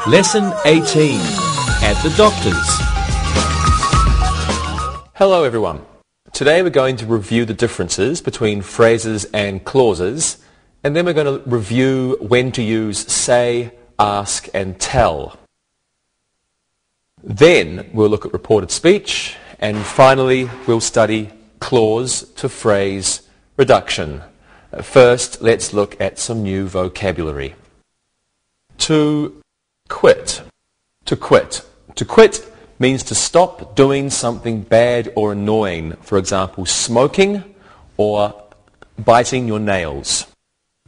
Lesson 18 at the doctor's. Hello everyone. Today we're going to review the differences between phrases and clauses, and then we're going to review when to use say, ask and tell. Then we'll look at reported speech, and finally we'll study clause to phrase reduction. First, let's look at some new vocabulary. To quit. To quit. To quit means to stop doing something bad or annoying. For example, smoking or biting your nails.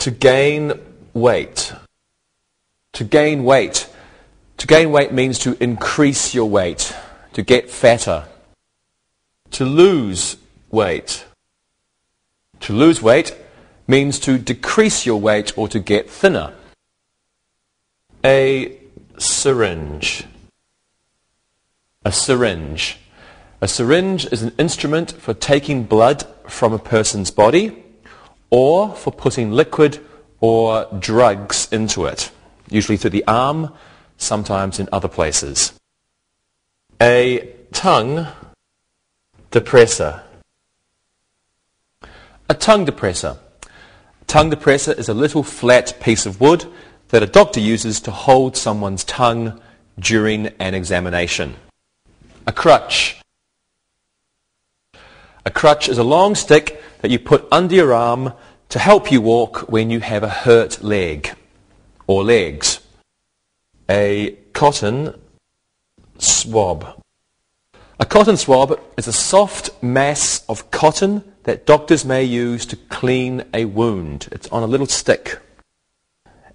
To gain weight. To gain weight. To gain weight means to increase your weight, to get fatter. To lose weight. To lose weight means to decrease your weight or to get thinner. A syringe. A syringe. A syringe is an instrument for taking blood from a person's body or for putting liquid or drugs into it, usually through the arm, sometimes in other places. A tongue depressor. A tongue depressor. A tongue depressor is a little flat piece of wood that a doctor uses to hold someone's tongue during an examination. A crutch. A crutch is a long stick that you put under your arm to help you walk when you have a hurt leg or legs. A cotton swab. A cotton swab is a soft mass of cotton that doctors may use to clean a wound. It's on a little stick.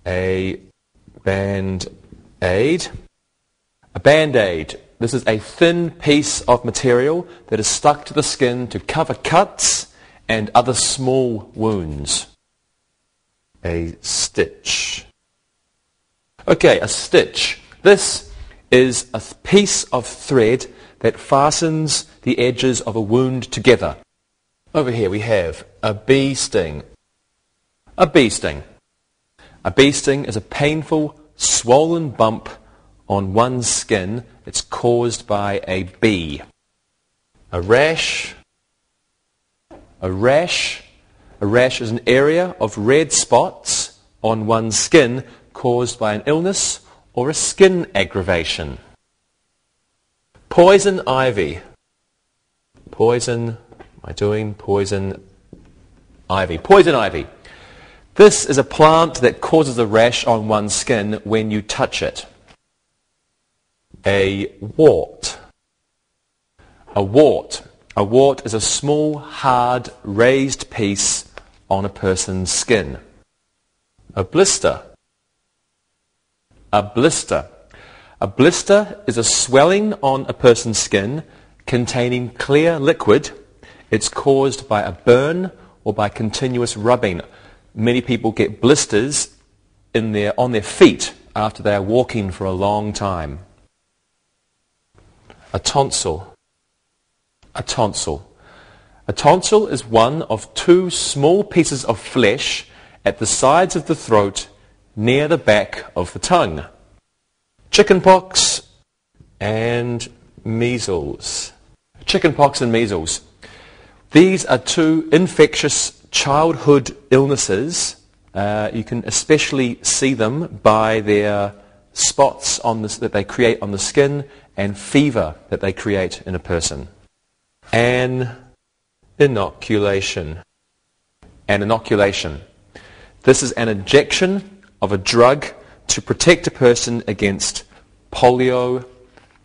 A band-aid. A band-aid. This is a thin piece of material that is stuck to the skin to cover cuts and other small wounds. A stitch. Okay, a stitch. This is a piece of thread that fastens the edges of a wound together. Over here we have a bee sting. A bee sting. A bee sting is a painful, swollen bump on one's skin. It's caused by a bee. A rash. A rash. A rash is an area of red spots on one's skin caused by an illness or a skin aggravation. Poison ivy. Poison ivy. Poison ivy. This is a plant that causes a rash on one's skin when you touch it. A wart. A wart. A wart is a small, hard, raised piece on a person's skin. A blister. A blister. A blister is a swelling on a person's skin containing clear liquid. It's caused by a burn or by continuous rubbing. Many people get blisters on their feet after they are walking for a long time. A tonsil. A tonsil. A tonsil is one of two small pieces of flesh at the sides of the throat near the back of the tongue. Chickenpox and measles. Chickenpox and measles. These are two infectious childhood illnesses. You can especially see them by their spots that they create on the skin and fever that they create in a person. An inoculation. An inoculation. This is an injection of a drug to protect a person against polio,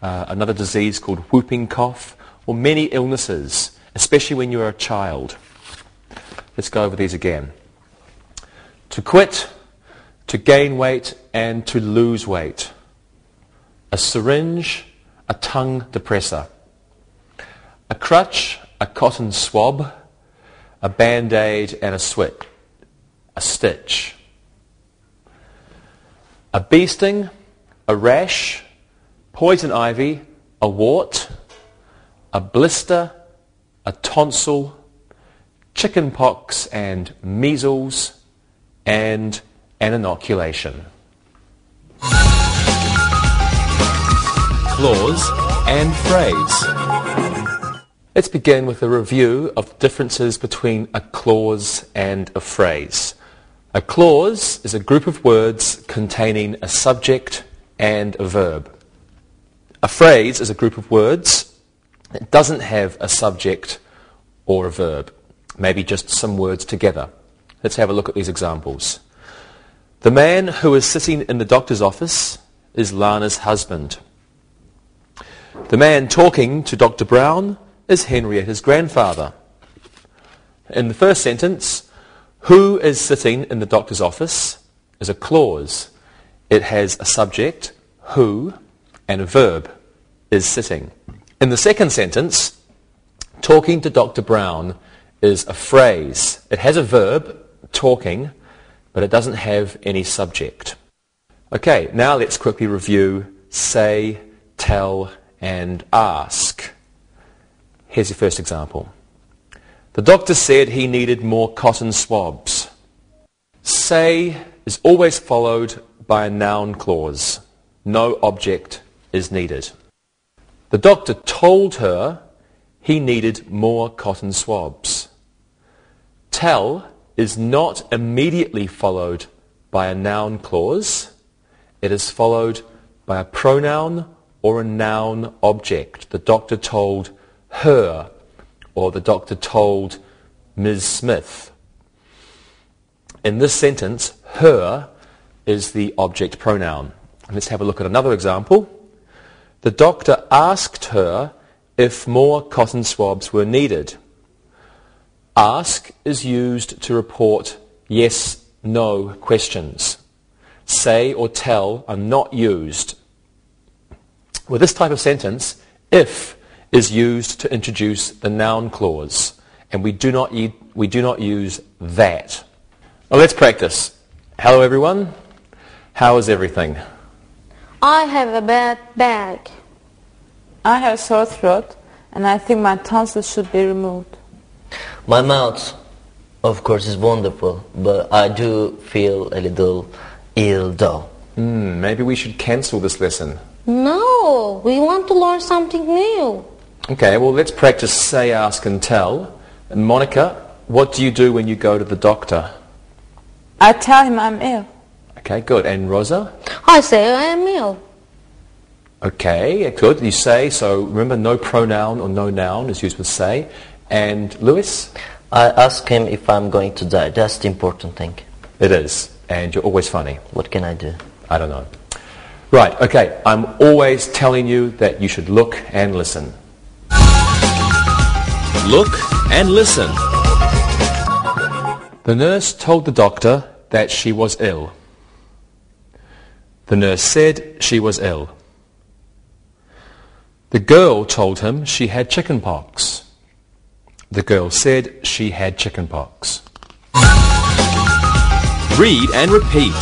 another disease called whooping cough, or many illnesses, especially when you're a child. Let's go over these again. To quit, to gain weight, and to lose weight. A syringe, a tongue depressor. A crutch, a cotton swab, a band-aid, and a stitch. A bee sting, a rash, poison ivy, a wart, a blister, a tonsil, chickenpox and measles, and an inoculation. clause and phrase. Let's begin with a review of the differences between a clause and a phrase. A clause is a group of words containing a subject and a verb. A phrase is a group of words that doesn't have a subject or a verb, maybe just some words together. Let's have a look at these examples. The man who is sitting in the doctor's office is Lana's husband. The man talking to Dr. Brown is Henrietta's grandfather. In the first sentence, who is sitting in the doctor's office is a clause. It has a subject, who, and a verb, is sitting. In the second sentence, talking to Dr. Brown is a phrase. It has a verb, talking, but it doesn't have any subject. Okay, now let's quickly review say, tell, and ask. Here's your first example. The doctor said he needed more cotton swabs. Say is always followed by a noun clause. No object is needed. The doctor told her he needed more cotton swabs. Tell is not immediately followed by a noun clause. It is followed by a pronoun or a noun object. The doctor told her, or the doctor told Ms. Smith. In this sentence, her is the object pronoun. Let's have a look at another example. The doctor asked her if more cotton swabs were needed. Ask is used to report yes, no questions. Say or tell are not used. With this type of sentence, if is used to introduce the noun clause, and we do not use that. Well, let's practice. Hello everyone. How is everything? I have a bad back. I have a sore throat, and I think my tonsils should be removed. My mouth, of course, is wonderful, but I do feel a little ill though. Maybe we should cancel this lesson. No, we want to learn something new. Okay, well let's practice say, ask and tell. And Monica, what do you do when you go to the doctor? I tell him I'm ill. Okay, good. And Rosa? I say I am ill. Okay, good. You say, so remember no pronoun or no noun is used with say. And Lewis? I ask him if I'm going to die. That's the important thing. It is. And you're always funny. What can I do? I don't know. Right, okay. I'm always telling you that you should look and listen. Look and listen. The nurse told the doctor that she was ill. The nurse said she was ill. The girl told him she had chicken pox. The girl said she had chicken pox. Read and repeat.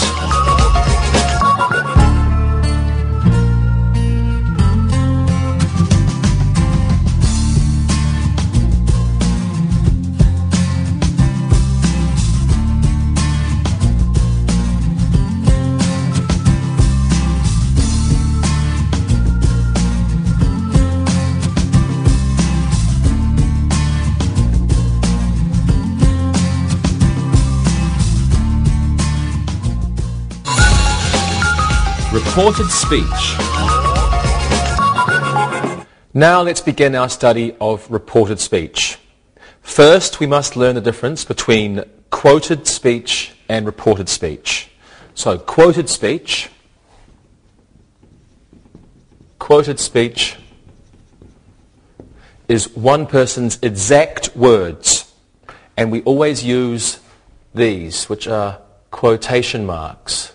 Reported speech. Now let's begin our study of reported speech. First, we must learn the difference between quoted speech and reported speech. So, quoted speech is one person's exact words, and we always use these, which are quotation marks.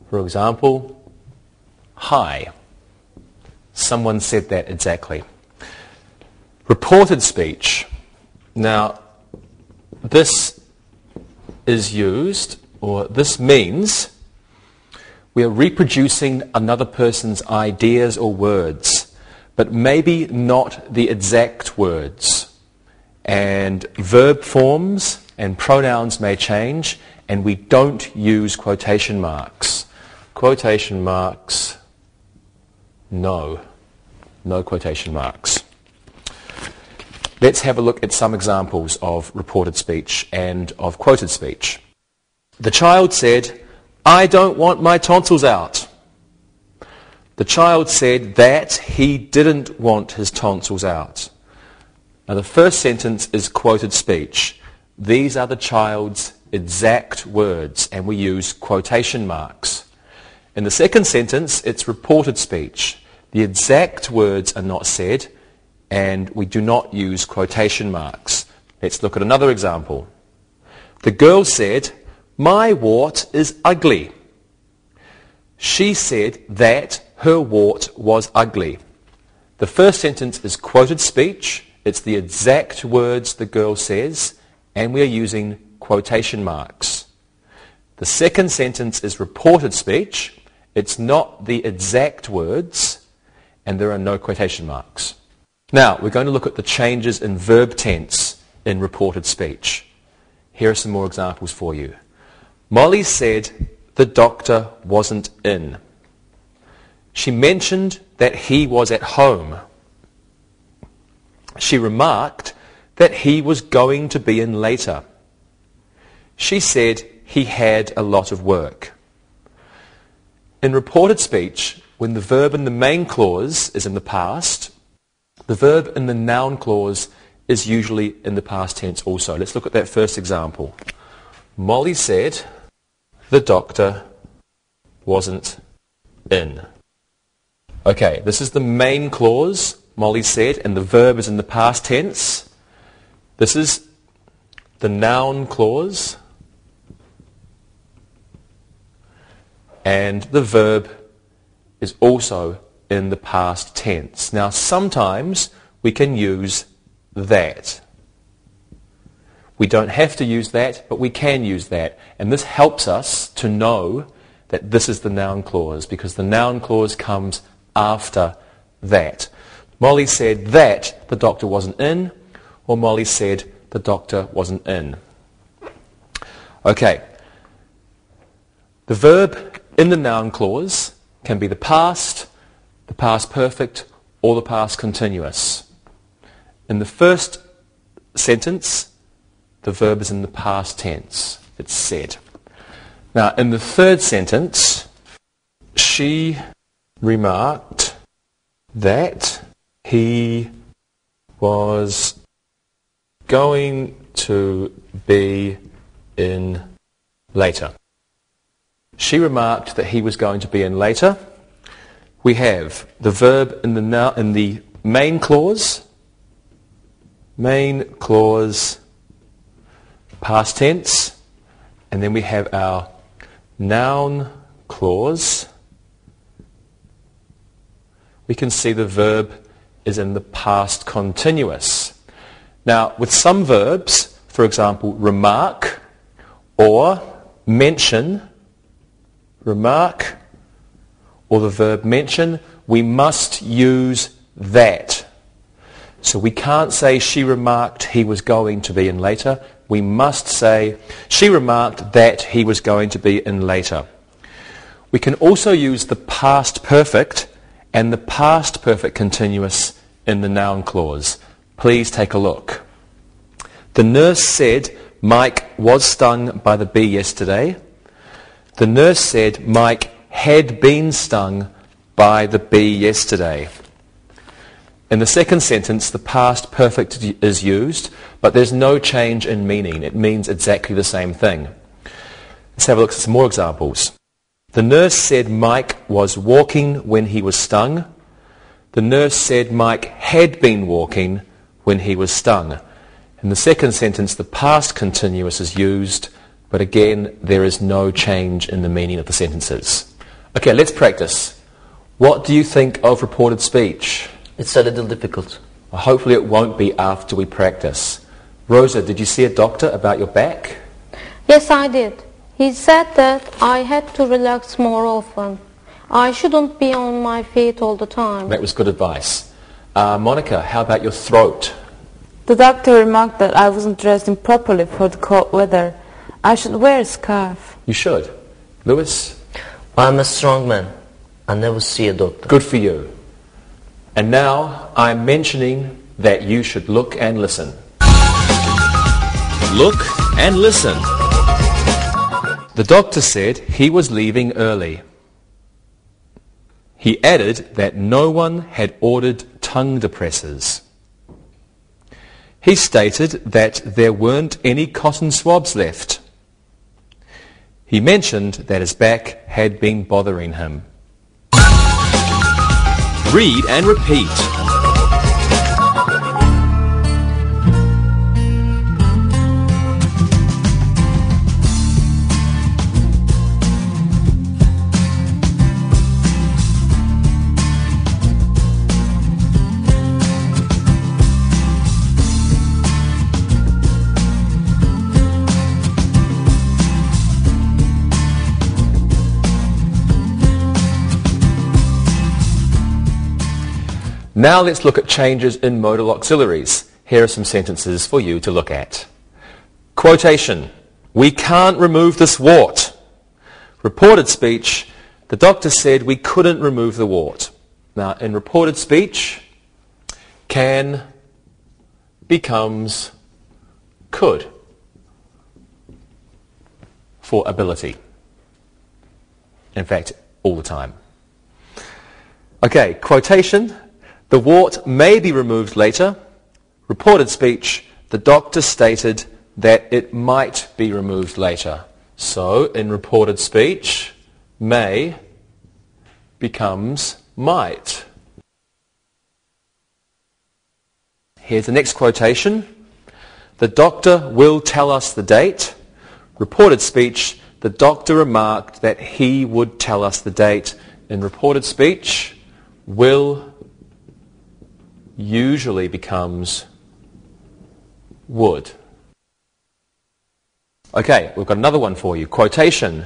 For example, hi. Someone said that exactly. Reported speech. Now, this is used, or this means we are reproducing another person's ideas or words, but maybe not the exact words. And verb forms and pronouns may change, and we don't use quotation marks. Quotation marks No. No quotation marks. Let's have a look at some examples of reported speech and of quoted speech. The child said, "I don't want my tonsils out." The child said that he didn't want his tonsils out. Now the first sentence is quoted speech. These are the child's exact words, and we use quotation marks. In the second sentence, it's reported speech. The exact words are not said, and we do not use quotation marks. Let's look at another example. The girl said, "My wart is ugly." She said that her wart was ugly. The first sentence is quoted speech. It's the exact words the girl says, and we are using quotation marks. The second sentence is reported speech. It's not the exact words, and there are no quotation marks. Now, we're going to look at the changes in verb tense in reported speech. Here are some more examples for you. Molly said the doctor wasn't in. She mentioned that he was at home. She remarked that he was going to be in later. She said he had a lot of work. In reported speech, when the verb in the main clause is in the past, the verb in the noun clause is usually in the past tense also. Let's look at that first example. Molly said the doctor wasn't in. Okay, this is the main clause, Molly said, and the verb is in the past tense. This is the noun clause, and the verb is also in the past tense. Now, sometimes we can use that. We don't have to use that, but we can use that. And this helps us to know that this is the noun clause, because the noun clause comes after that. Molly said that the doctor wasn't in, or Molly said the doctor wasn't in. Okay. The verb in the noun clause can be the past perfect, or the past continuous. In the first sentence, the verb is in the past tense. It's said. Now, in the third sentence, she remarked that he was going to be in later. She remarked that he was going to be in later. We have the verb in the main clause, past tense, and then we have our noun clause. We can see the verb is in the past continuous. Now, with some verbs, for example, remark or mention, remark or the verb mention, we must use that. So we can't say she remarked he was going to be in later. We must say she remarked that he was going to be in later. We can also use the past perfect and the past perfect continuous in the noun clause. Please take a look. The nurse said Mike was stung by the bee yesterday. The nurse said Mike had been stung by the bee yesterday. In the second sentence, the past perfect is used, but there's no change in meaning. It means exactly the same thing. Let's have a look at some more examples. The nurse said Mike was walking when he was stung. The nurse said Mike had been walking when he was stung. In the second sentence, the past continuous is used, but again, there is no change in the meaning of the sentences. Okay, let's practice. What do you think of reported speech? It's a little difficult. Well, hopefully it won't be after we practice. Rosa, did you see a doctor about your back? Yes, I did. He said that I had to relax more often. I shouldn't be on my feet all the time. That was good advice. Monica, how about your throat? The doctor remarked that I wasn't dressing properly for the cold weather. I should wear a scarf. You should. Lewis? I'm a strong man. I never see a doctor. Good for you. And now I'm mentioning that you should look and listen. Look and listen. The doctor said he was leaving early. He added that no one had ordered tongue depressors. He stated that there weren't any cotton swabs left. He mentioned that his back had been bothering him. Read and repeat. Now let's look at changes in modal auxiliaries. Here are some sentences for you to look at. Quotation: "We can't remove this wart." Reported speech: "The doctor said we couldn't remove the wart." Now, in reported speech, can becomes could for ability. In fact, all the time. Okay, quotation: "The wart may be removed later." Reported speech: "The doctor stated that it might be removed later." So, in reported speech, may becomes might. Here's the next quotation. "The doctor will tell us the date." Reported speech: "The doctor remarked that he would tell us the date." In reported speech, will usually becomes would. Okay, we've got another one for you. Quotation: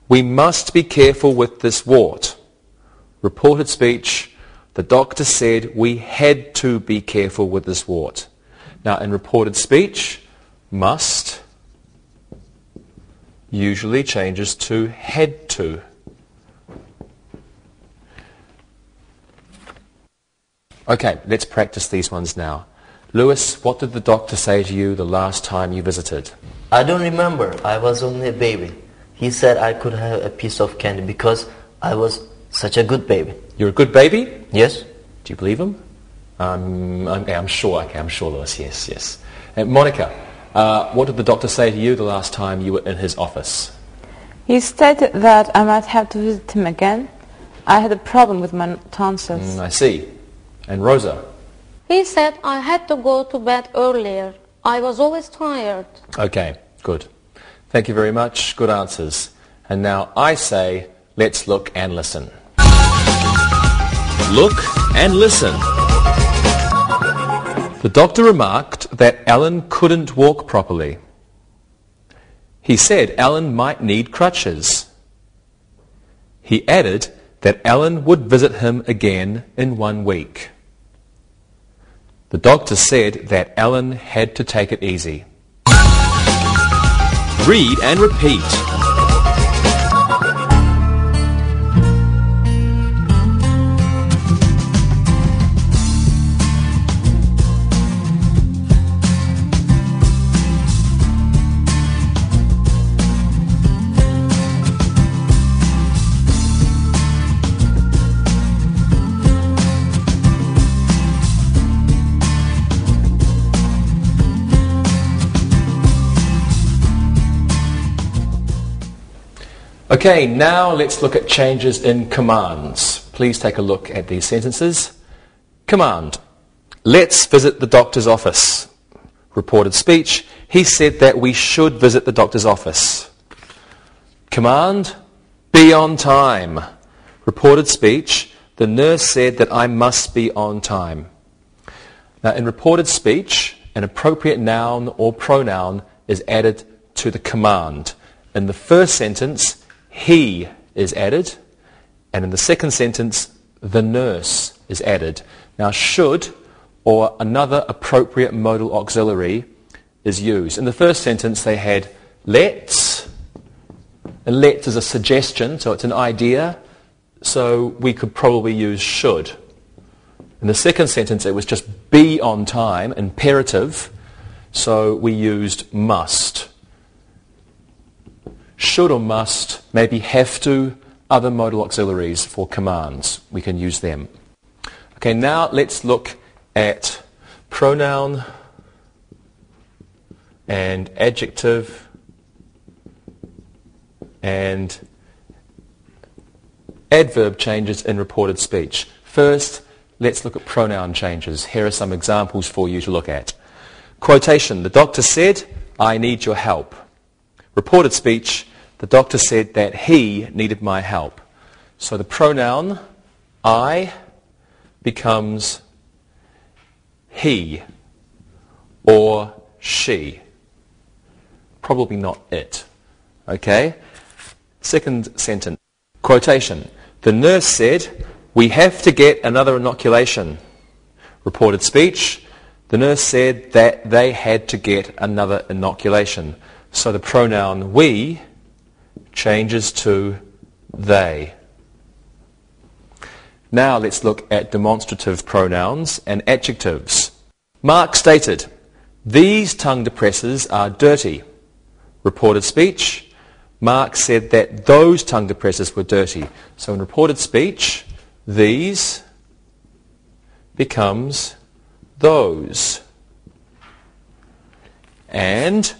"We must be careful with this wart." Reported speech: "The doctor said we had to be careful with this wart." Now, in reported speech, must usually changes to had to. Okay, let's practice these ones now. Lewis, what did the doctor say to you the last time you visited? I don't remember. I was only a baby. He said I could have a piece of candy because I was such a good baby. You're a good baby? Yes? Do you believe him? I'm sure, Lewis, yes. And Monica, what did the doctor say to you the last time you were in his office? He stated that I might have to visit him again. I had a problem with my tonsils. I see. And Rosa? He said I had to go to bed earlier. I was always tired. Okay, good. Thank you very much. Good answers. And now I say, let's look and listen. Look and listen. The doctor remarked that Alan couldn't walk properly. He said Alan might need crutches. He added that Alan would visit him again in 1 week. The doctor said that Alan had to take it easy. Read and repeat. Okay, now let's look at changes in commands. Please take a look at these sentences. Command: let's visit the doctor's office. Reported speech: he said that we should visit the doctor's office. Command: be on time. Reported speech: the nurse said that I must be on time. Now, in reported speech, an appropriate noun or pronoun is added to the command. In the first sentence, he is added, and in the second sentence, the nurse is added. Now, should or another appropriate modal auxiliary is used. In the first sentence, they had let's, and let's is a suggestion, so it's an idea, so we could probably use should In the second sentence, it was just be on time, imperative, so we used must. Should or must, maybe have to, other modal auxiliaries for commands. We can use them. Okay, now let's look at pronoun and adjective and adverb changes in reported speech. First, let's look at pronoun changes. Here are some examples for you to look at. Quotation, the doctor said, I need your help. Reported speech, the doctor said that he needed my help. So the pronoun I becomes he or she. Probably not it. Okay? Second sentence. Quotation. The nurse said, we have to get another inoculation. Reported speech. The nurse said that they had to get another inoculation. So the pronoun we changes to they. Now let's look at demonstrative pronouns and adjectives. Mark stated, these tongue depressors are dirty. Reported speech, Mark said that those tongue depressors were dirty. So in reported speech, these becomes those. And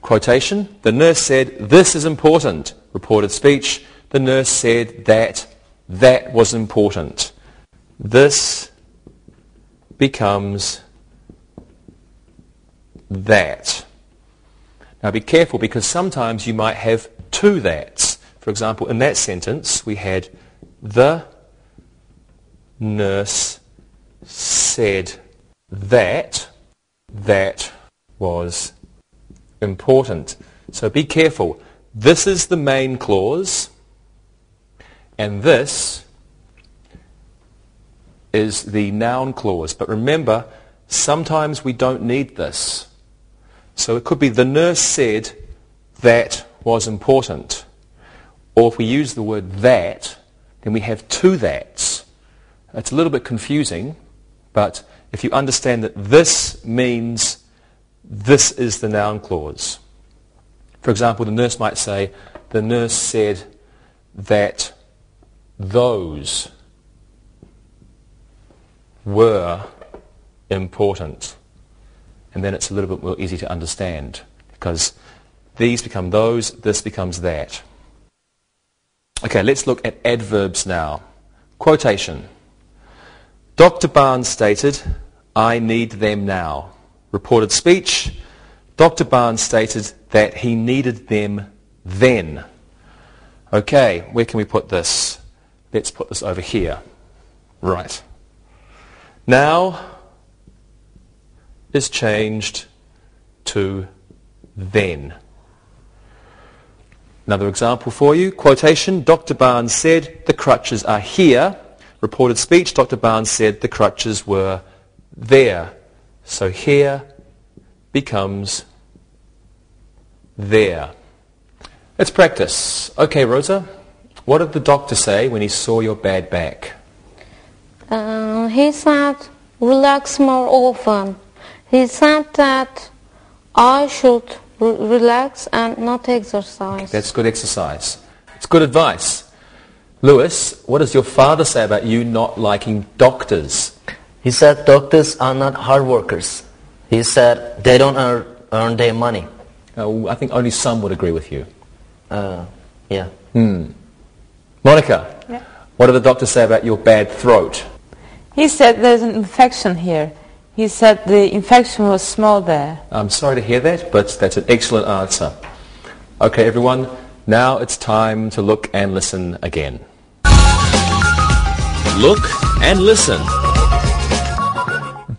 quotation, the nurse said, this is important. Reported speech, the nurse said that was important. This becomes that. Now be careful, because sometimes you might have two that's. For example, in that sentence we had the nurse said that was important. So be careful. This is the main clause and this is the noun clause. But remember, sometimes we don't need this. So it could be the nurse said that was important. Or if we use the word that, then we have two that's. It's a little bit confusing, but if you understand that this means this is the noun clause. For example, the nurse might say, the nurse said that those were important. And then it's a little bit more easy to understand, because these become those, this becomes that. Okay, let's look at adverbs now. Quotation. Dr. Barnes stated, I need them now. Reported speech. Dr. Barnes stated that he needed them then. Okay, where can we put this? Let's put this over here. Right. Now is changed to then. Another example for you. Quotation. Dr. Barnes said the crutches are here. Reported speech. Dr. Barnes said the crutches were there. So here becomes there. Let's practice. Okay, Rosa, what did the doctor say when he saw your bad back? He said, relax more often. He said that I should relax and not exercise. That's good exercise. It's good advice. Lewis, what does your father say about you not liking doctors? He said doctors are not hard workers. He said they don't earn their money. I think only some would agree with you. Yeah. Monica, Yeah. what did the doctor say about your bad throat? He said there's an infection here. He said the infection was small there. I'm sorry to hear that, but that's an excellent answer. Okay, everyone, now it's time to look and listen again. Look and listen.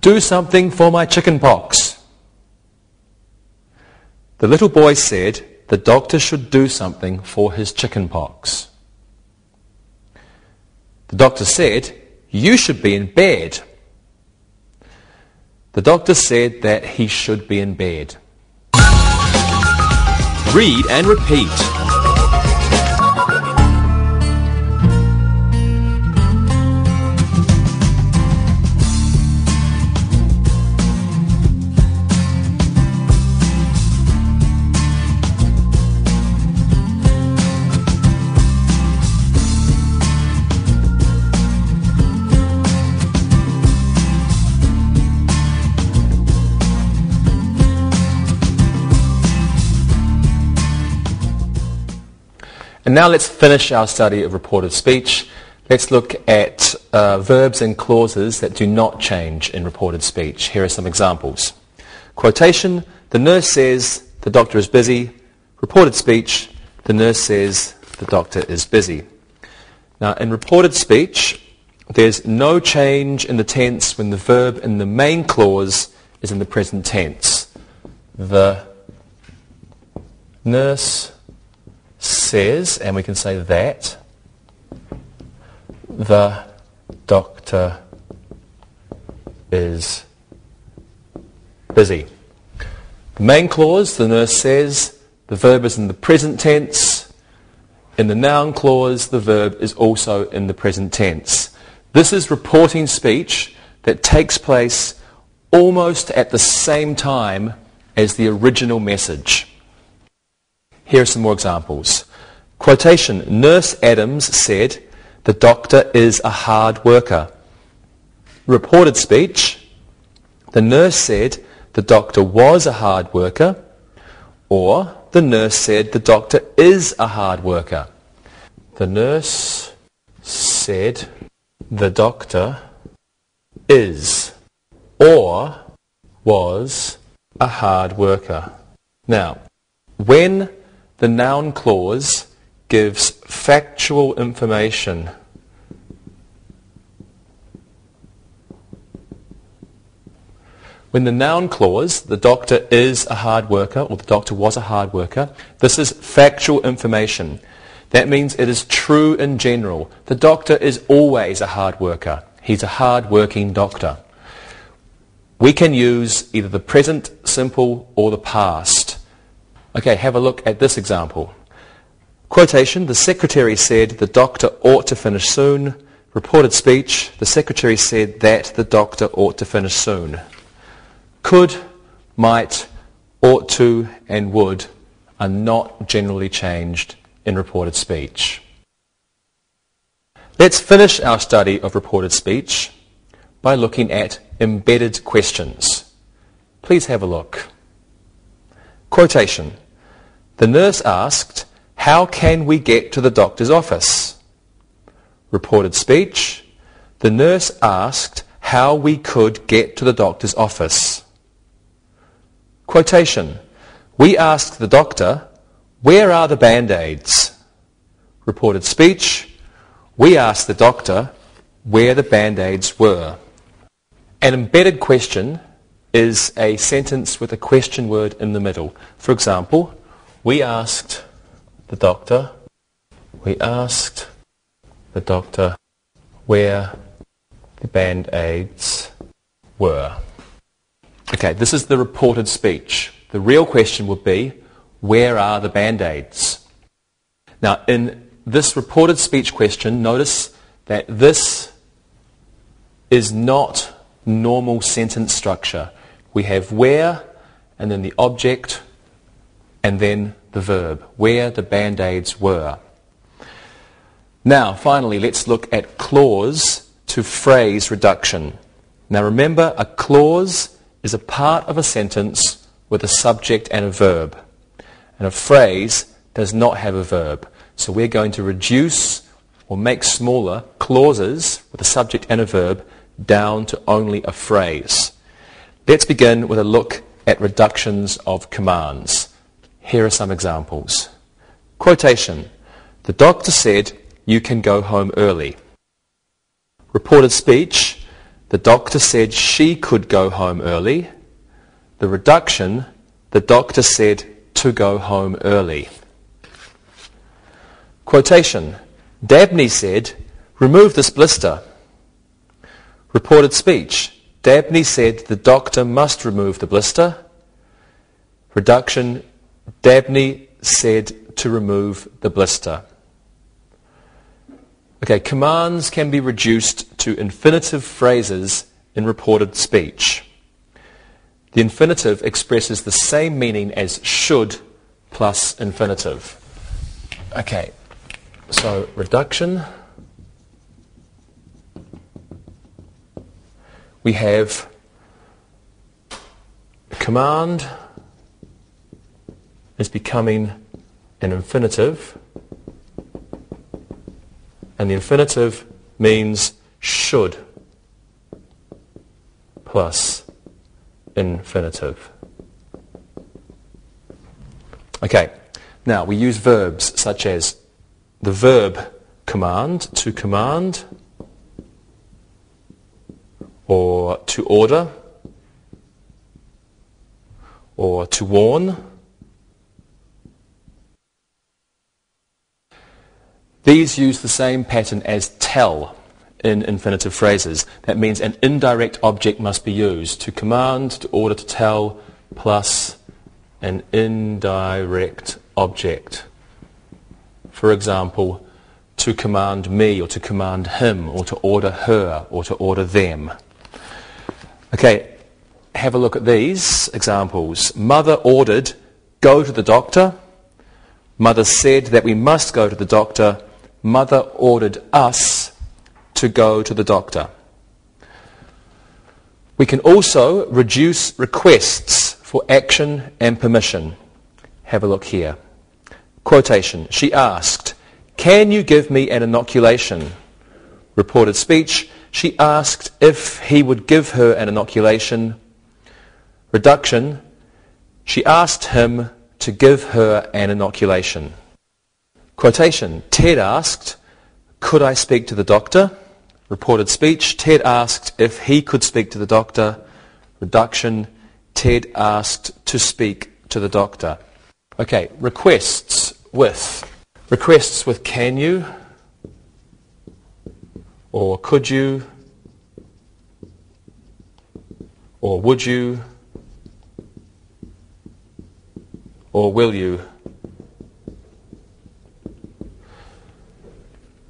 Do something for my chicken pox. The little boy said the doctor should do something for his chicken pox. The doctor said, you should be in bed. The doctor said that he should be in bed. Read and repeat. And now let's finish our study of reported speech. Let's look at verbs and clauses that do not change in reported speech. Here are some examples. Quotation, the nurse says the doctor is busy. Reported speech, the nurse says the doctor is busy. Now in reported speech, there's no change in the tense when the verb in the main clause is in the present tense. The nurse says, and we can say that, the doctor is busy. The main clause, the nurse says, the verb is in the present tense. In the noun clause, the verb is also in the present tense. This is reporting speech that takes place almost at the same time as the original message. Here are some more examples. Quotation, Nurse Adams said, the doctor is a hard worker. Reported speech, the nurse said, the doctor was a hard worker, or the nurse said, the doctor is a hard worker. The nurse said, the doctor is or was a hard worker. Now, when the noun clause gives factual information, when the noun clause, the doctor is a hard worker or the doctor was a hard worker, this is factual information. That means it is true in general. The doctor is always a hard worker. He's a hard-working doctor. We can use either the present simple or the past. Okay, have a look at this example. Quotation, the secretary said the doctor ought to finish soon. Reported speech, the secretary said that the doctor ought to finish soon. Could, might, ought to, and would are not generally changed in reported speech. Let's finish our study of reported speech by looking at embedded questions. Please have a look. Quotation, the nurse asked, how can we get to the doctor's office? Reported speech, the nurse asked how we could get to the doctor's office. Quotation, we asked the doctor, where are the Band-Aids? Reported speech, we asked the doctor where the Band-Aids were. An embedded question is a sentence with a question word in the middle. For example, we asked the doctor where the Band-Aids were. Okay, this is the reported speech. The real question would be, where are the Band-Aids? Now, in this reported speech question, notice that this is not normal sentence structure. We have where, and then the object, and then the verb, where the Band-Aids were. Now, finally, let's look at clause to phrase reduction. Now remember, a clause is a part of a sentence with a subject and a verb. And a phrase does not have a verb. So we're going to reduce or make smaller clauses with a subject and a verb down to only a phrase. Let's begin with a look at reductions of commands. Here are some examples. Quotation, the doctor said you can go home early. Reported speech, the doctor said she could go home early. The reduction, the doctor said to go home early. Quotation, Dabney said, remove this blister. Reported speech, Dabney said the doctor must remove the blister. Reduction, Dabney said to remove the blister. Okay, commands can be reduced to infinitive phrases in reported speech. The infinitive expresses the same meaning as should plus infinitive. Okay, so reduction. We have a command is becoming an infinitive. And the infinitive means should plus infinitive. Okay, now we use verbs such as the verb command, to command, or to order, or to warn. These use the same pattern as tell in infinitive phrases. That means an indirect object must be used. To command, to order, to tell, plus an indirect object. For example, to command me, or to command him, or to order her, or to order them. Okay, have a look at these examples. Mother ordered, go to the doctor. Mother said that we must go to the doctor. Mother ordered us to go to the doctor. We can also reduce requests for action and permission. Have a look here. Quotation. She asked, can you give me an inoculation? Reported speech. She asked if he would give her an inoculation. Reduction. She asked him to give her an inoculation. Quotation. Ted asked, could I speak to the doctor? Reported speech. Ted asked if he could speak to the doctor. Reduction. Ted asked to speak to the doctor. Okay, requests with. Requests with can you, or could you, or would you, or will you,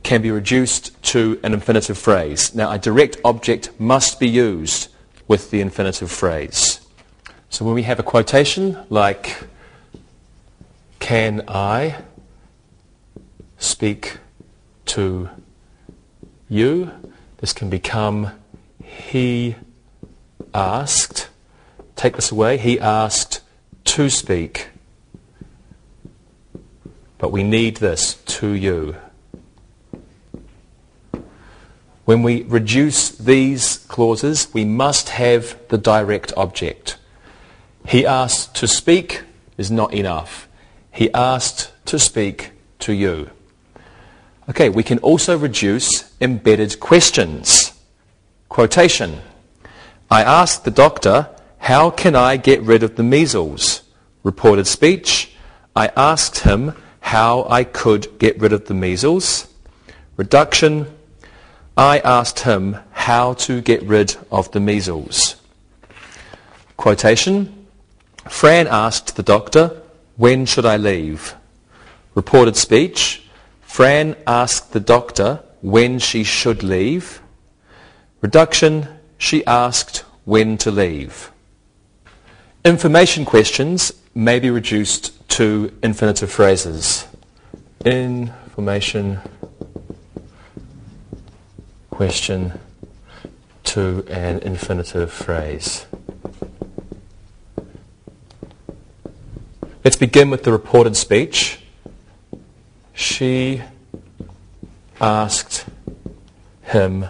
can be reduced to an infinitive phrase. Now, a direct object must be used with the infinitive phrase. So when we have a quotation like, can I speak to you? This can become he asked. Take this away. He asked to speak. But we need this, to you. When we reduce these clauses, we must have the direct object. He asked to speak is not enough. He asked to speak to you. Okay, we can also reduce embedded questions. Quotation. I asked the doctor, how can I get rid of the measles? Reported speech. I asked him how I could get rid of the measles. Reduction. I asked him how to get rid of the measles. Quotation. Fran asked the doctor, when should I leave? Reported speech. Fran asked the doctor when she should leave. Reduction. She asked when to leave. Information questions may be reduced to infinitive phrases. Information question to an infinitive phrase. Let's begin with the reported speech. She asked him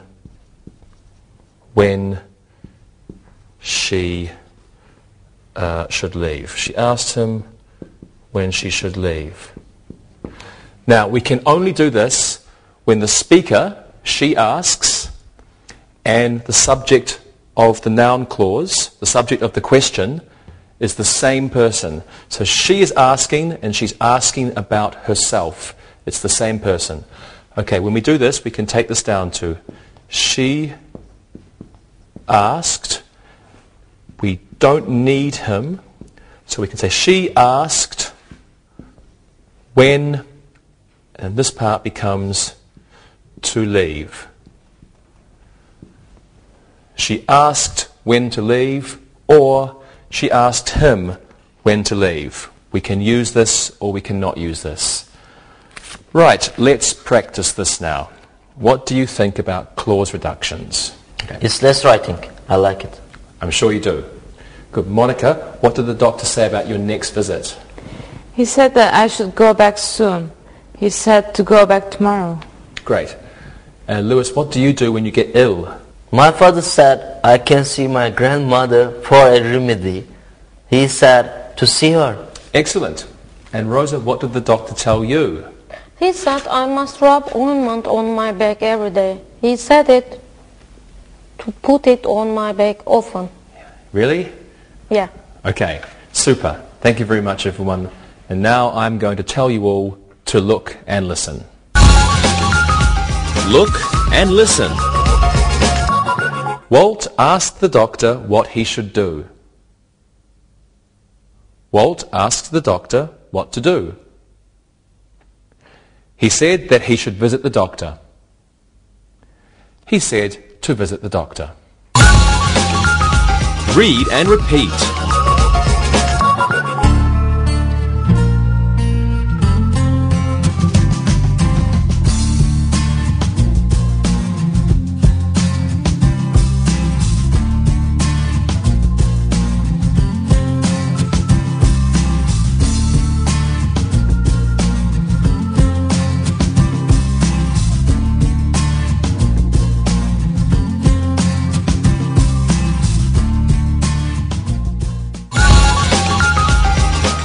when she should leave. She asked him when she should leave. Now, we can only do this when the speaker, she asks, and the subject of the noun clause, the subject of the question, is the same person. So she is asking, and she's asking about herself. It's the same person. Okay, when we do this, we can take this down to she asked. We don't need him, so we can say she asked when, and this part becomes to leave. She asked when to leave, or she asked him when to leave. We can use this or we cannot use this. Right, let's practice this now. What do you think about clause reductions? Okay. It's less writing. I like it. I'm sure you do. Good. Monica, what did the doctor say about your next visit? He said that I should go back soon. He said to go back tomorrow. Great. Lewis, what do you do when you get ill? My father said I can see my grandmother for a remedy. He said to see her. Excellent. And Rosa, what did the doctor tell you? He said I must rub ointment on my back every day. He said it to put it on my back often. Really? Yeah. Okay, super. Thank you very much, everyone. And now I'm going to tell you all to look and listen. Look and listen. Walt asked the doctor what he should do. Walt asked the doctor what to do. He said that he should visit the doctor. He said to visit the doctor. Read and repeat.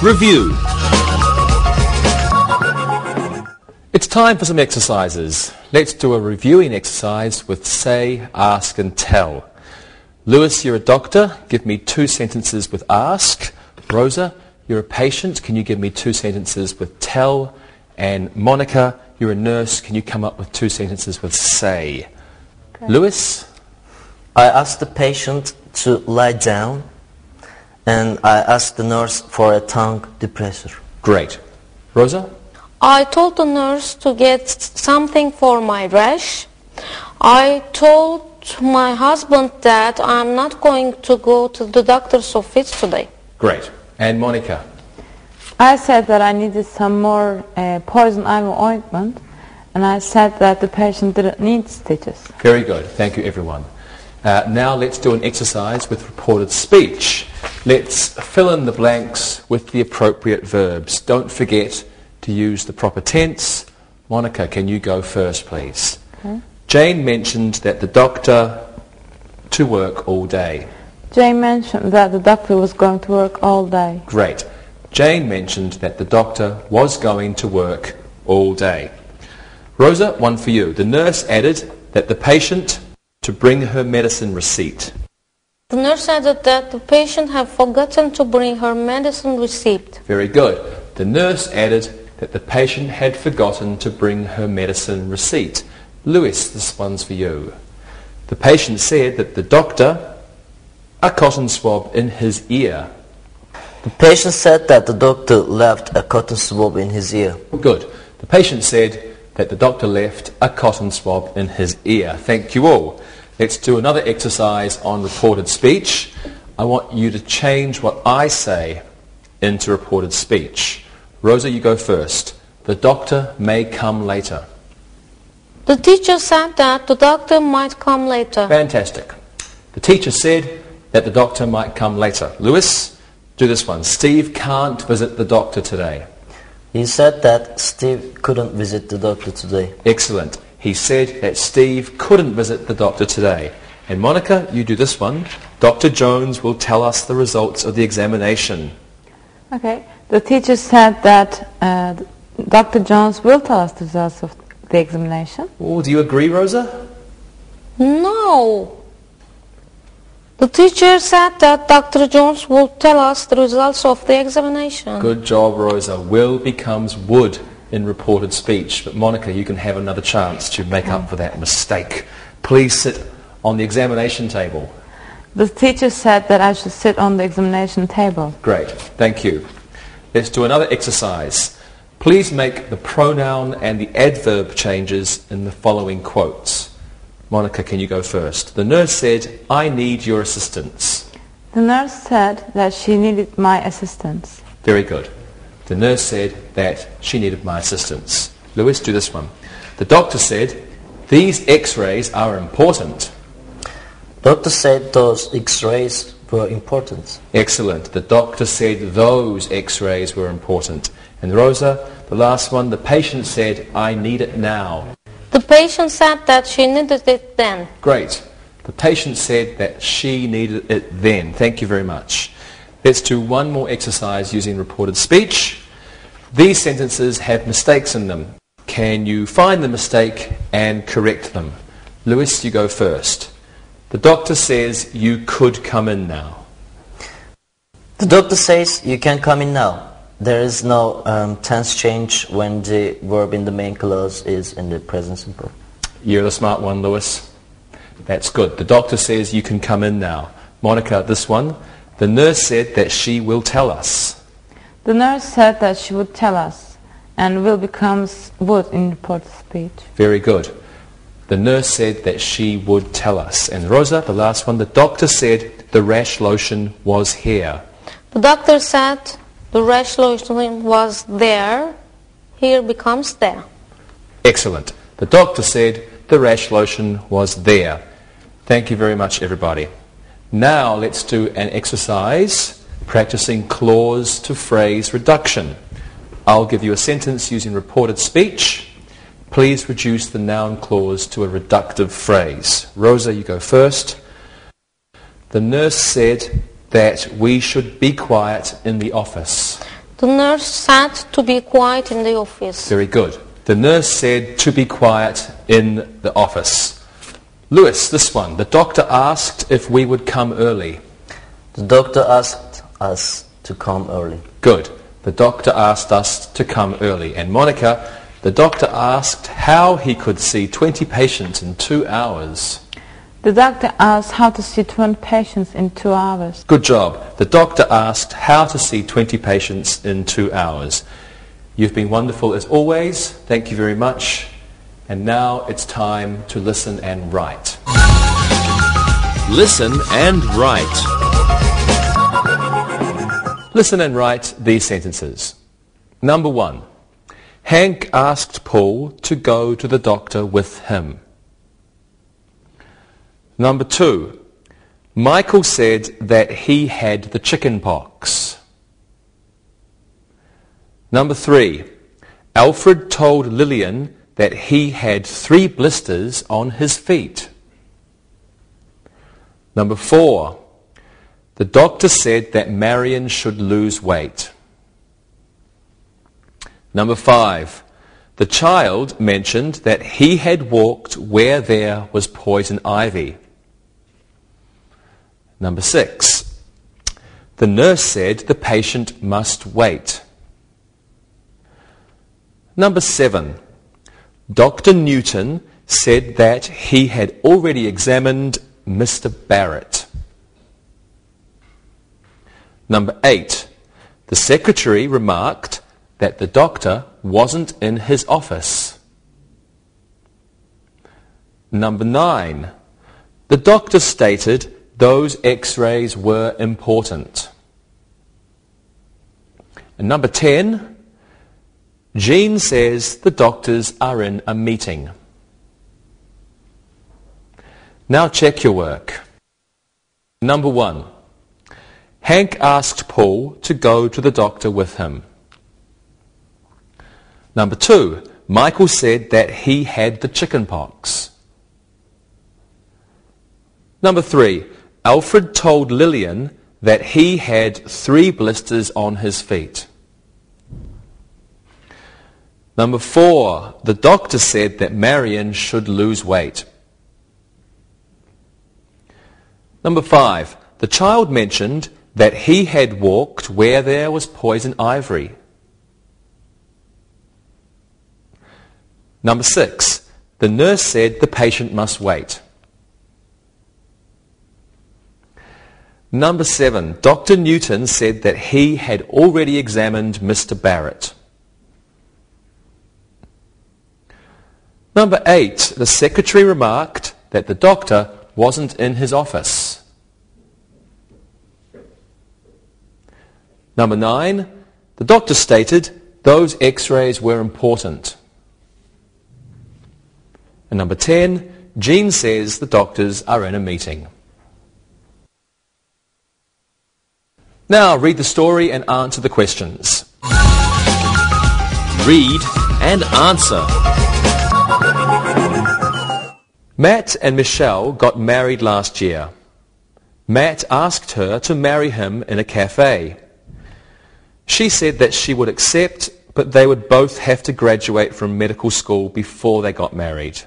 Review. It's time for some exercises. Let's do a reviewing exercise with say, ask and tell. Lewis, you're a doctor. Give me 2 sentences with ask. Rosa, you're a patient. Can you give me 2 sentences with tell? And Monica, you're a nurse. Can you come up with 2 sentences with say? Okay. Lewis? I asked the patient to lie down, and I asked the nurse for a tongue depressor. Great. Rosa? I told the nurse to get something for my rash. I told my husband that I'm not going to go to the doctor's office today. Great. And Monica? I said that I needed some more poison ivy ointment, and I said that the patient didn't need stitches. Very good. Thank you, everyone. Now let's do an exercise with reported speech. Let's fill in the blanks with the appropriate verbs. Don't forget to use the proper tense. Monica, can you go first, please? Okay. Jane mentioned that the doctor to work all day. Jane mentioned that the doctor was going to work all day. Great. Jane mentioned that the doctor was going to work all day. Rosa, one for you. The nurse added that the patient to bring her medicine receipt. The nurse added that the patient had forgotten to bring her medicine receipt. Very good. The nurse added that the patient had forgotten to bring her medicine receipt. Lewis, this one's for you. The patient said that the doctor a cotton swab in his ear. The patient said that the doctor left a cotton swab in his ear. Good. The patient said that the doctor left a cotton swab in his ear. Thank you all. Let's do another exercise on reported speech. I want you to change what I say into reported speech. Rosa, you go first. The doctor may come later. The teacher said that the doctor might come later. Fantastic. The teacher said that the doctor might come later. Lewis, do this one. Steve can't visit the doctor today. He said that Steve couldn't visit the doctor today. Excellent. He said that Steve couldn't visit the doctor today. And Monica, you do this one. Dr. Jones will tell us the results of the examination. Okay. The teacher said that Dr. Jones will tell us the results of the examination. Oh, do you agree, Rosa? No. The teacher said that Dr. Jones will tell us the results of the examination. Good job, Rosa. Will becomes would in reported speech. But Monica, you can have another chance to make up for that mistake. Please sit on the examination table. The teacher said that I should sit on the examination table. Great. Thank you. Let's do another exercise. Please make the pronoun and the adverb changes in the following quotes. Monica, can you go first? The nurse said, I need your assistance. The nurse said that she needed my assistance. Very good. The nurse said that she needed my assistance. Lewis, do this one. The doctor said, these x-rays are important. Doctor said those x-rays were important. Excellent. The doctor said those x-rays were important. And Rosa, the last one, the patient said, I need it now. The patient said that she needed it then. Great. The patient said that she needed it then. Thank you very much. Let's do one more exercise using reported speech. These sentences have mistakes in them. Can you find the mistake and correct them? Lewis, you go first. The doctor says you could come in now. The doctor says you can come in now. There is no tense change when the verb in the main clause is in the present simple. You're the smart one, Lewis. That's good. The doctor says you can come in now. Monica, this one. The nurse said that she will tell us. The nurse said that she would tell us, and will becomes would in reported speech. Very good. The nurse said that she would tell us. And Rosa, the last one. The doctor said the rash lotion was here. The doctor said the rash lotion was there. Here becomes there. Excellent. The doctor said the rash lotion was there. Thank you very much, everybody. Now let's do an exercise practicing clause to phrase reduction. I'll give you a sentence using reported speech. Please reduce the noun clause to a reductive phrase. Rosa, you go first. The nurse said that we should be quiet in the office. The nurse said to be quiet in the office. Very good. The nurse said to be quiet in the office. Lewis, this one. The doctor asked if we would come early. The doctor asked us to come early. Good. The doctor asked us to come early. And Monica, the doctor asked how he could see 20 patients in 2 hours. The doctor asked how to see 20 patients in 2 hours. Good job. The doctor asked how to see 20 patients in 2 hours. You've been wonderful as always. Thank you very much. And now it's time to listen and write. Listen and write. Listen and write these sentences. Number 1. Hank asked Paul to go to the doctor with him. Number 2. Michael said that he had the chicken pox. Number 3. Alfred told Lillian that he had 3 blisters on his feet. Number 4. The doctor said that Marion should lose weight. Number 5. The child mentioned that he had walked where there was poison ivy. Number 6. The nurse said the patient must wait. Number 7. Dr. Newton said that he had already examined Mr. Barrett. Number 8. The secretary remarked that the doctor wasn't in his office. Number 9. The doctor stated those x-rays were important. And number 10. Jean says the doctors are in a meeting. Now check your work. Number 1. Hank asked Paul to go to the doctor with him. Number 2. Michael said that he had the chicken pox. Number 3. Alfred told Lillian that he had 3 blisters on his feet. Number 4. The doctor said that Marion should lose weight. Number 5. The child mentioned that he had walked where there was poison ivy. Number 6. The nurse said the patient must wait. Number 7. Dr. Newton said that he had already examined Mr. Barrett. Number 8. The secretary remarked that the doctor wasn't in his office. Number 9. The doctor stated those x-rays were important. And number 10. Jean says the doctors are in a meeting. Now read the story and answer the questions. Read and answer. Matt and Michelle got married last year. Matt asked her to marry him in a cafe. She said that she would accept, but they would both have to graduate from medical school before they got married.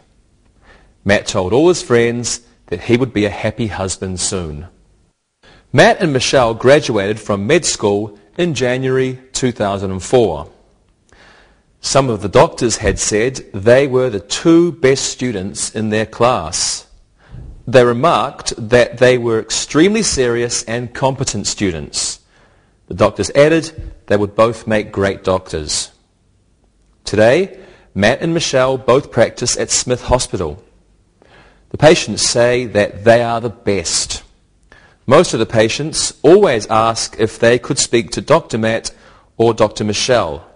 Matt told all his friends that he would be a happy husband soon. Matt and Michelle graduated from med school in January 2004. Some of the doctors had said they were the two best students in their class. They remarked that they were extremely serious and competent students. The doctors added they would both make great doctors. Today, Matt and Michelle both practice at Smith Hospital. The patients say that they are the best. Most of the patients always ask if they could speak to Dr. Matt or Dr. Michelle.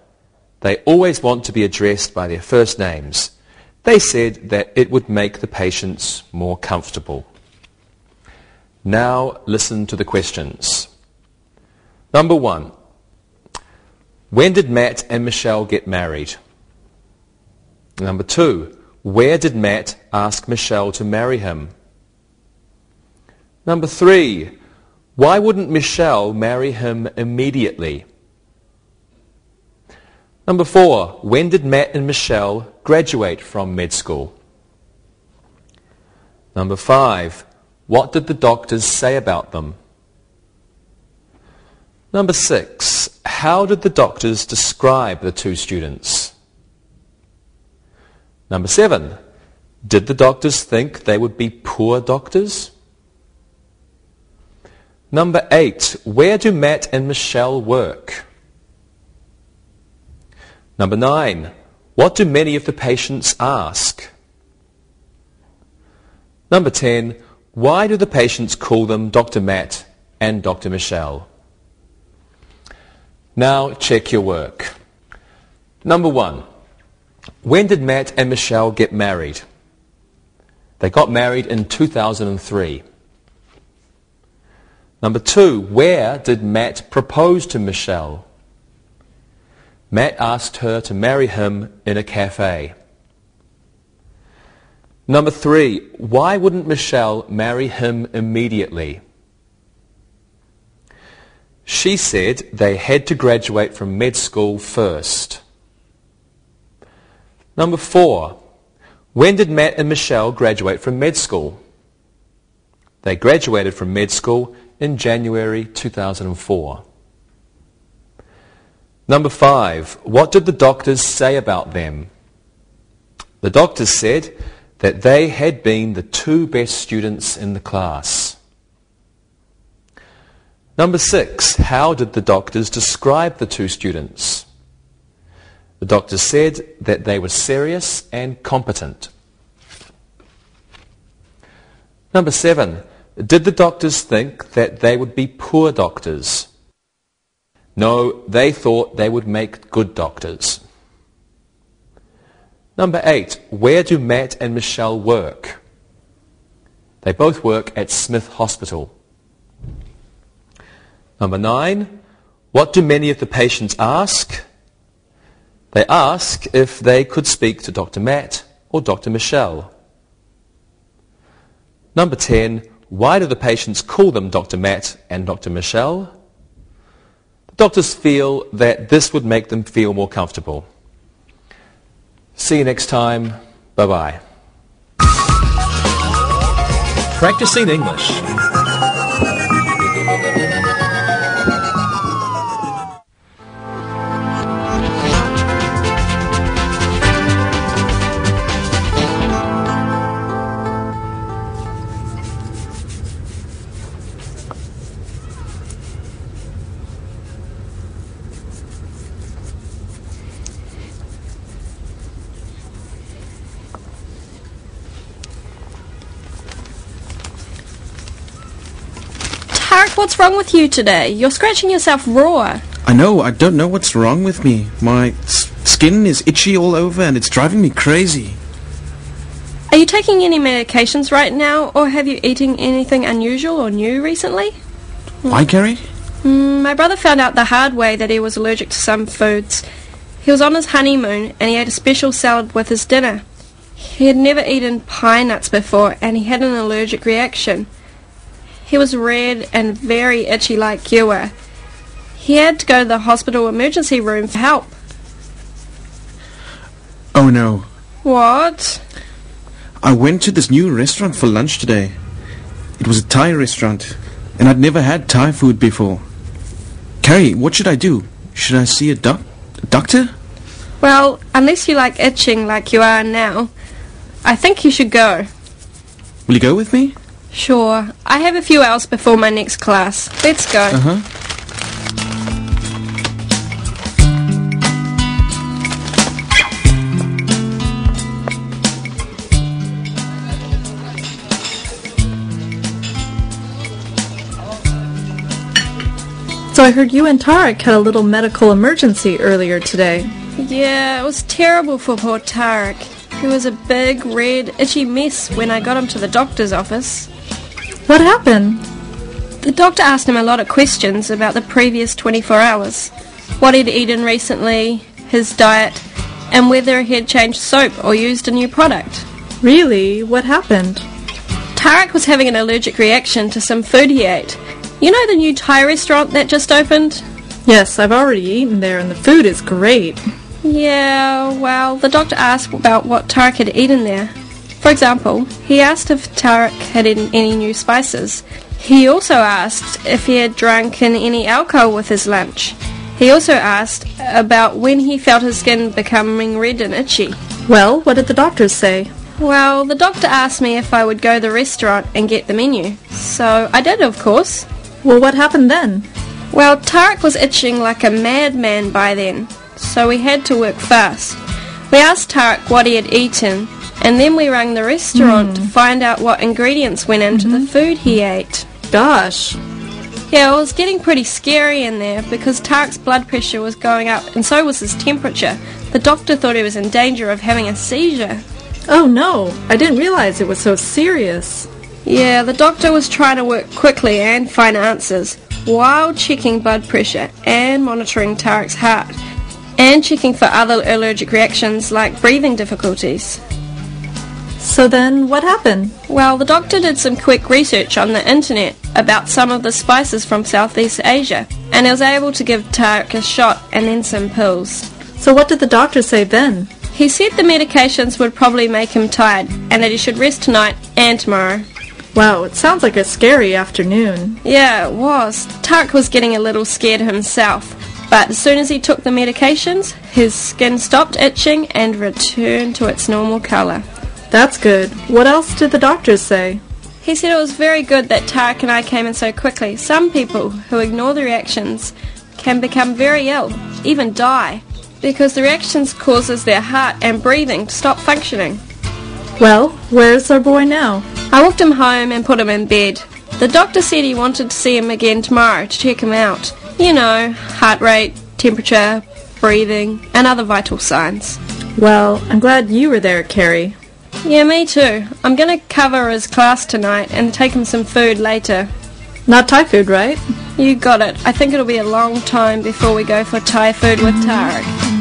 They always want to be addressed by their first names. They said that it would make the patients more comfortable. Now listen to the questions. Number 1. When did Matt and Michelle get married? Number 2. Where did Matt ask Michelle to marry him? Number 3. Why wouldn't Michelle marry him immediately? Number 4. When did Matt and Michelle graduate from med school? Number 5. What did the doctors say about them? Number 6. How did the doctors describe the two students? Number 7. Did the doctors think they would be poor doctors? Number 8. Where do Matt and Michelle work? Number 9. What do many of the patients ask? Number 10. Why do the patients call them Dr. Matt and Dr. Michelle? Now check your work. Number 1. When did Matt and Michelle get married? They got married in 2003. Number 2. Where did Matt propose to Michelle? Matt asked her to marry him in a cafe. Number 3. Why wouldn't Michelle marry him immediately? She said they had to graduate from med school first. Number 4. When did Matt and Michelle graduate from med school? They graduated from med school in January 2004. Number 5. What did the doctors say about them? The doctors said that they had been the two best students in the class. Number 6. How did the doctors describe the two students? The doctors said that they were serious and competent. Number 7. Did the doctors think that they would be poor doctors? No, they thought they would make good doctors. Number 8. Where do Matt and Michelle work? They both work at Smith Hospital. Number 9. What do many of the patients ask? They ask if they could speak to Dr. Matt or Dr. Michelle. Number 10. Why do the patients call them Dr. Matt and Dr. Michelle? The doctors feel that this would make them feel more comfortable. See you next time. Bye-bye. Practicing English. What's wrong with you today? You're scratching yourself raw. I know, I don't know what's wrong with me. My skin is itchy all over and it's driving me crazy. Are you taking any medications right now, or have you eaten anything unusual or new recently? Why, Carrie? My brother found out the hard way that he was allergic to some foods. He was on his honeymoon and he ate a special salad with his dinner. He had never eaten pine nuts before, and he had an allergic reaction. He was red and very itchy like you were. He had to go to the hospital emergency room for help. Oh no. What? I went to this new restaurant for lunch today. It was a Thai restaurant, and I'd never had Thai food before. Carrie, what should I do? Should I see a doctor? Well, unless you like itching like you are now, I think you should go. Will you go with me? Sure. I have a few hours before my next class. Let's go. Uh-huh. So I heard you and Tarek had a little medical emergency earlier today. Yeah, it was terrible for poor Tarek. He was a big, red, itchy mess when I got him to the doctor's office. What happened? The doctor asked him a lot of questions about the previous 24 hours, what he'd eaten recently, his diet, and whether he had changed soap or used a new product. Really? What happened? Tarek was having an allergic reaction to some food he ate. You know the new Thai restaurant that just opened? Yes, I've already eaten there and the food is great. Yeah, well, the doctor asked about what Tarek had eaten there. For example, he asked if Tarek had eaten any new spices. He also asked if he had drunken any alcohol with his lunch. He also asked about when he felt his skin becoming red and itchy. Well, what did the doctors say? Well, the doctor asked me if I would go to the restaurant and get the menu. So I did, of course. Well, what happened then? Well, Tarek was itching like a madman by then, so we had to work fast. We asked Tarek what he had eaten, and then we rang the restaurant to find out what ingredients went into the food he ate. Gosh. Yeah, it was getting pretty scary in there because Tarek's blood pressure was going up and so was his temperature. The doctor thought he was in danger of having a seizure. Oh no, I didn't realize it was so serious. Yeah, the doctor was trying to work quickly and find answers while checking blood pressure and monitoring Tarek's heart and checking for other allergic reactions like breathing difficulties. So then, what happened? Well, the doctor did some quick research on the internet about some of the spices from Southeast Asia, and he was able to give Tarek a shot and then some pills. So what did the doctor say then? He said the medications would probably make him tired, and that he should rest tonight and tomorrow. Wow, it sounds like a scary afternoon. Yeah, it was. Tarek was getting a little scared himself, but as soon as he took the medications, his skin stopped itching and returned to its normal colour. That's good. What else did the doctors say? He said it was very good that Tarek and I came in so quickly. Some people who ignore the reactions can become very ill, even die, because the reactions causes their heart and breathing to stop functioning. Well, where's our boy now? I walked him home and put him in bed. The doctor said he wanted to see him again tomorrow to check him out. You know, heart rate, temperature, breathing, and other vital signs. Well, I'm glad you were there, Carrie. Yeah, me too. I'm going to cover his class tonight and take him some food later. Not Thai food, right? You got it. I think it'll be a long time before we go for Thai food with Tarek.